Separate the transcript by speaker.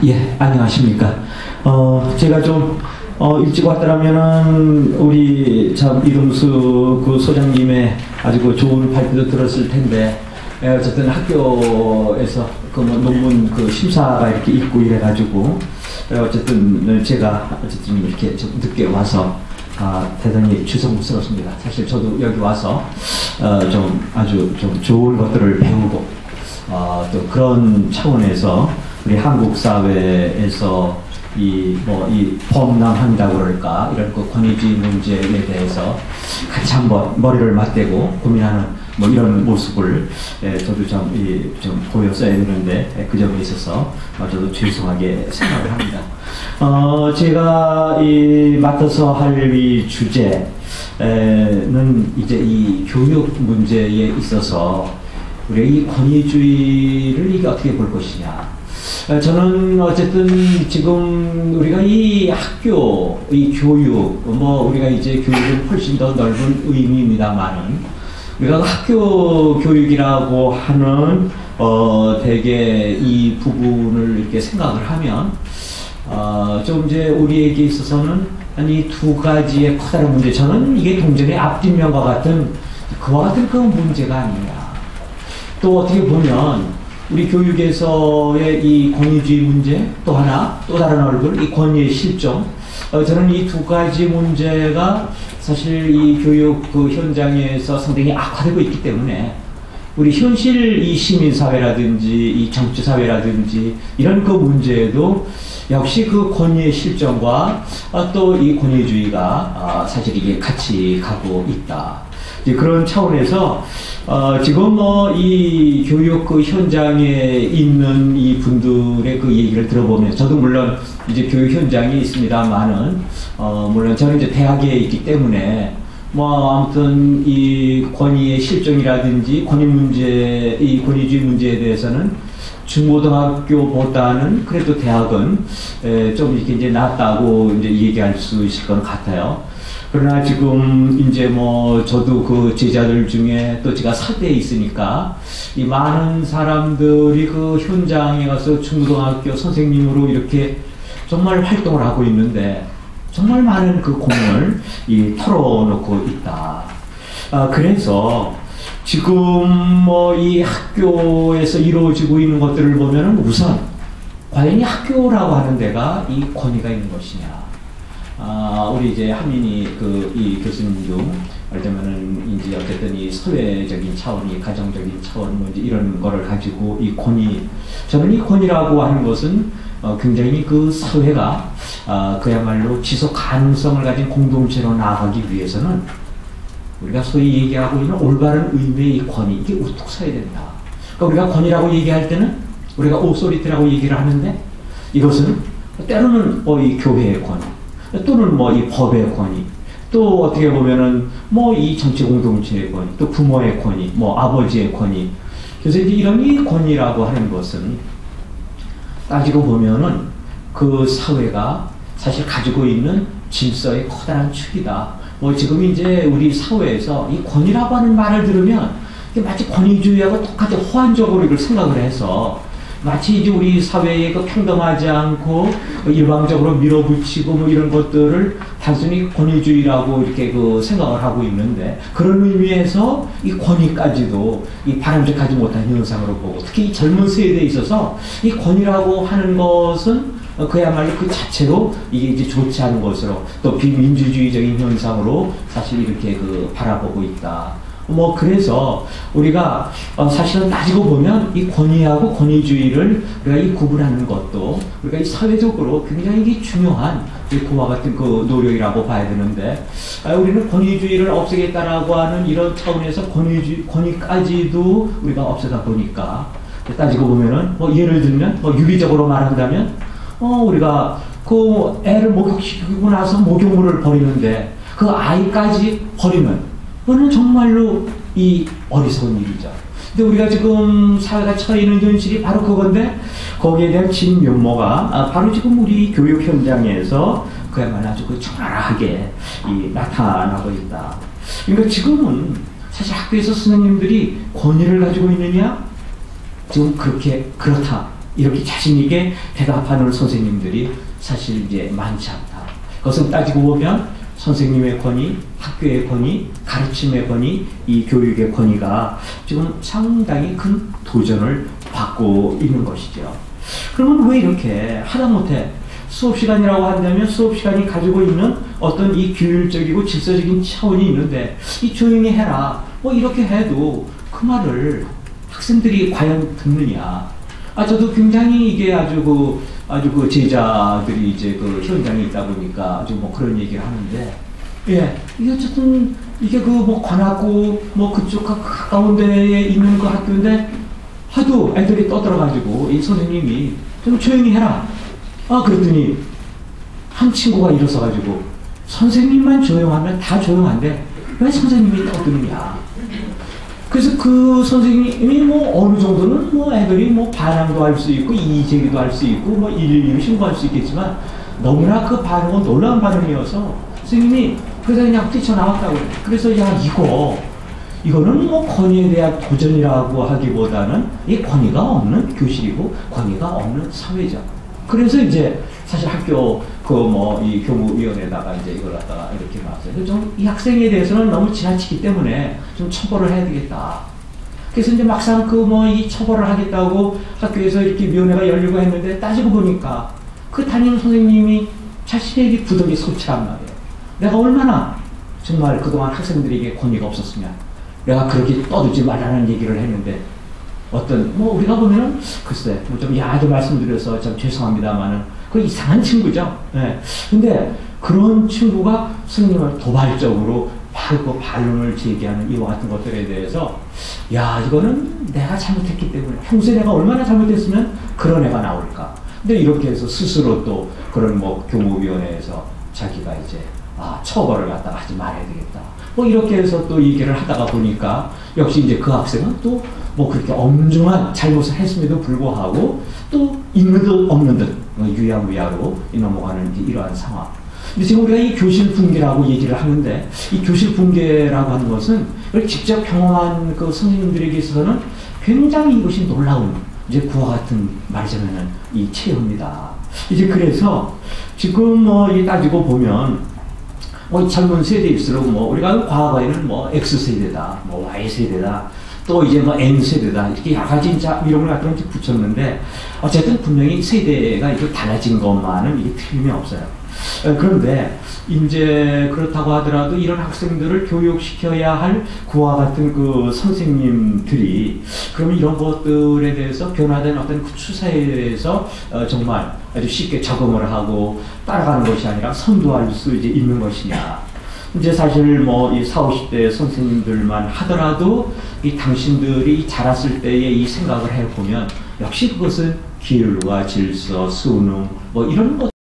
Speaker 1: 예, 안녕하십니까. 제가 좀, 일찍 왔더라면은, 우리 참 이동수 그 소장님의 아주 그 좋은 발표도 들었을 텐데, 어쨌든 학교에서 그 뭐 논문 그 심사가 이렇게 있고 이래가지고, 어쨌든 제가 어쨌든 이렇게 좀 늦게 와서, 대단히 죄송스럽습니다. 사실 저도 여기 와서, 좀 아주 좀 좋은 것들을 배우고, 또 그런 차원에서 우리 한국 사회에서 이 범람한다고 그럴까 이런 그 권위주의 문제에 대해서 같이 한번 머리를 맞대고 고민하는 뭐 이런 모습을 저도 좀 보였어야 되는데 그 점에 있어서 저도 죄송하게 생각을 합니다. 제가 맡아서 할 이 주제는 이제 이 교육 문제에 있어서 우리가 이 권위주의를 이게 어떻게 볼 것이냐. 저는 어쨌든 지금 우리가 이 학교, 이 교육, 우리가 이제 교육은 훨씬 더 넓은 의미입니다만은 우리가 학교 교육이라고 하는 되게 이 부분을 이렇게 생각을 하면 좀 이제 우리에게 있어서는 이 두 가지의 커다란 문제, 저는 이게 동전의 앞뒷면과 같은 그와 같은 그 문제가 아니냐. 또 어떻게 보면 우리 교육에서의 이 권위주의 문제 또 다른 얼굴 이 권위의 실종, 저는 이 두 가지 문제가 사실 이 교육 그 현장에서 상당히 악화되고 있기 때문에 우리 현실 이 시민사회라든지 이 정치사회라든지 이런 그 문제에도 역시 그 권위의 실정과 또 이 권위주의가 사실 이게 같이 가고 있다. 그런 차원에서 지금 이 교육 그 현장에 있는 이 분들의 그 얘기를 들어보면 저도 물론 이제 교육 현장에 있습니다만은 물론 저는 이제 대학에 있기 때문에 아무튼 이 권위의 실정이라든지 권위 문제, 이 권위주의 문제에 대해서는 중고등학교보다는 그래도 대학은 좀 이렇게 이제 낫다고 이제 얘기할 수 있을 것 같아요. 그러나 지금 이제 저도 그 제자들 중에 또 제가 사대에 있으니까 이 많은 사람들이 그 현장에 가서 중고등학교 선생님으로 이렇게 정말 활동을 하고 있는데 정말 많은 그 고민을 털어놓고 있다. 그래서 지금 이 학교에서 이루어지고 있는 것들을 보면은 우선 과연 이 학교라고 하는 데가 이 권위가 있는 것이냐. 우리 이제 한민희 이 교수님도 말하자면은 이제 어쨌든 이 사회적인 차원, 이 가정적인 차원 이제 이런 거를 가지고 이 권위, 저는 이 권위라고 하는 것은 굉장히 그 사회가 그야말로 지속 가능성을 가진 공동체로 나아가기 위해서는 우리가 소위 얘기하고 있는 올바른 의미의 이 권위, 이게 우뚝 서야 된다. 그러니까 우리가 권위라고 얘기할 때는 우리가 오소리티라고 얘기를 하는데 이것은 때로는 이 교회의 권위, 또는 이 법의 권위, 또 어떻게 보면은 이 정치 공동체의 권위, 또 부모의 권위, 아버지의 권위. 그래서 이제 이런 이 권위라고 하는 것은 따지고 보면은 그 사회가 사실 가지고 있는 질서의 커다란 축이다. 지금 이제 우리 사회에서 이 권위라고 하는 말을 들으면 마치 권위주의하고 똑같이 호환적으로 이걸 생각을 해서 마치 이제 우리 사회에 그 평등하지 않고 일방적으로 밀어붙이고 이런 것들을 단순히 권위주의라고 이렇게 그 생각을 하고 있는데 그런 의미에서 이 권위까지도 이 바람직하지 못한 현상으로 보고 특히 이 젊은 세대에 있어서 이 권위라고 하는 것은 그야말로 그 자체로 이게 이제 좋지 않은 것으로 또 비민주주의적인 현상으로 사실 이렇게 그 바라보고 있다. 그래서 우리가 사실은 따지고 보면 이 권위하고 권위주의를 우리가 이 구분하는 것도 우리가 이 사회적으로 굉장히 중요한 그와 같은 그 노력이라고 봐야 되는데 우리는 권위주의를 없애겠다라고 하는 이런 차원에서 권위까지도 우리가 없애다 보니까 따지고 보면은 예를 들면 유리적으로 말한다면 우리가 그 애를 목욕시키고 나서 목욕물을 버리는데 그 아이까지 버리면 그거는 정말로 이 어리석은 일이죠. 근데 우리가 지금 사회가 처해 있는 현실이 바로 그건데 거기에 대한 진면모가 바로 지금 우리 교육 현장에서 그야말로 아주 그 적나라하게 나타나고 있다. 그러니까 지금은 사실 학교에서 선생님들이 권위를 가지고 있느냐? 지금 그렇다. 이렇게 자신있게 대답하는 선생님들이 사실 이제 많지 않다. 그것은 따지고 보면 선생님의 권위, 학교의 권위, 가르침의 권위, 이 교육의 권위가 지금 상당히 큰 도전을 받고 있는 것이죠. 그러면 왜 이렇게 하다못해 수업시간이라고 한다면 수업시간이 가지고 있는 어떤 이 규율적이고 질서적인 차원이 있는데 이 조용히 해라 뭐 이렇게 해도 그 말을 학생들이 과연 듣느냐. 저도 굉장히 이게 아주 그 제자들이 이제 그 현장에 있다 보니까 좀 뭐 그런 얘기를 하는데, 예, 이게 어쨌든 이게 그 뭐 관악구 뭐 그쪽 가까운 데에 있는 그 학교인데 하도 애들이 떠들어가지고 이 선생님이 좀 조용히 해라. 그랬더니 한 친구가 일어서가지고 선생님만 조용하면 다 조용한데 왜 선생님이 떠드느냐. 그래서 그 선생님이 뭐 어느 정도는 뭐 애들이 뭐 반항도 할 수 있고 이의제기도 할 수 있고 뭐 112로 신고할 수 있겠지만 너무나 그 반응은 놀라운 반응이어서 선생님이 그래서 그냥 뛰쳐나왔다고. 그래서 야 이거는 뭐 권위에 대한 도전이라고 하기보다는 이 권위가 없는 교실이고 권위가 없는 사회죠. 그래서 이제 사실 학교 그 뭐 이 교무위원회에다가 이제 이걸 갖다가 이렇게 놨어요. 좀 이 학생에 대해서는 너무 지나치기 때문에 좀 처벌을 해야 되겠다. 그래서 이제 막상 그 뭐 이 처벌을 하겠다고 학교에서 이렇게 위원회가 열리고 했는데 따지고 보니까 그 담임 선생님이 자신에게 부덕이 솔직한 말이에요. 내가 얼마나 정말 그동안 학생들에게 권위가 없었으면 내가 그렇게 떠들지 말라는 얘기를 했는데 어떤 뭐 우리가 보면은 글쎄 뭐 좀 야하게 말씀드려서 참 죄송합니다만은 그 이상한 친구죠. 예. 근데 그런 친구가 선생님을 도발적으로 바로 그 반론을 제기하는 이와 같은 것들에 대해서 야 이거는 내가 잘못했기 때문에 평소에 내가 얼마나 잘못했으면 그런 애가 나올까. 근데 이렇게 해서 스스로 또 그런 뭐 교무위원회에서 자기가 이제 처벌을 갖다가 하지 말아야 되겠다. 뭐 이렇게 해서 또 얘기를 하다가 보니까 역시 이제 그 학생은 또 뭐 그렇게 엄중한 잘못을 했음에도 불구하고 또 있는 듯 없는 듯 유야무야로 넘어가는 이러한 상황. 근데 지금 우리가 이 교실 붕괴라고 얘기를 하는데 이 교실 붕괴라고 하는 것은 이걸 직접 경험한 그 선생님들에게 있어서는 굉장히 이것이 놀라운 이제 그와 같은 말하자면은 이 체험이다. 이제 그래서 지금 뭐 이 따지고 보면 뭐 젊은 세대일수록 뭐 우리가 과거에는 뭐 X세대다, 뭐 Y세대다, 또 이제 뭐 N세대다 이렇게 여러 가지 이름을 갖다 붙였는데 어쨌든 분명히 세대가 이렇게 달라진 것만은 이게 틀림이 없어요. 그런데 이제 그렇다고 하더라도 이런 학생들을 교육시켜야 할 그와 같은 그 선생님들이 그러면 이런 것들에 대해서 변화된 어떤 그 추세에 대해서 정말 아주 쉽게 적응을 하고 따라가는 것이 아니라 선도할 수 이제 있는 것이냐. 이제 사실 뭐 이 40, 50대 선생님들만 하더라도 이 당신들이 자랐을 때의 이 생각을 해보면 역시 그것은 규율과 질서, 수능 뭐 이런 것